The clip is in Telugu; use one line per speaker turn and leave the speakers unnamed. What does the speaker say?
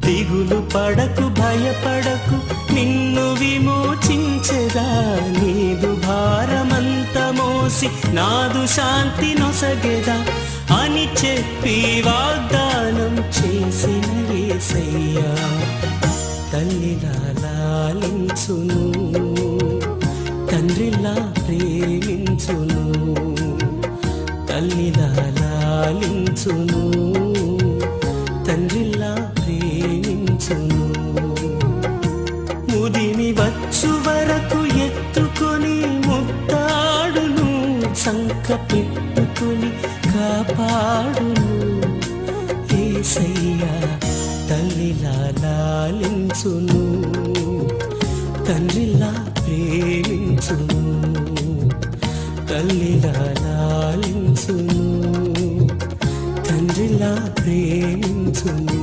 దిగులు పడకు భయపడకు నిన్ను విమోచించెదా నీదు భారమంత మోసి నాదు శాంతి నొసగెదా అని చెప్పి వాగ్దానం చేసిన యేసయ్యా తల్లిలా లాలించును తండ్రిలా ప్రేమించును తల్లిలా లాలించును తండ్రిలా ప్రేమించును ముదిమి వచ్చు వరకు ఎత్తుకొని ముత్తాడును సంక పెట్టుకొని కాపాడును యేసయ్యా తల్లిలా లాలించును తండ్రిలా ప్రేమించును తల్లిలా లాలించును తండ్రిలా ప్రేమించును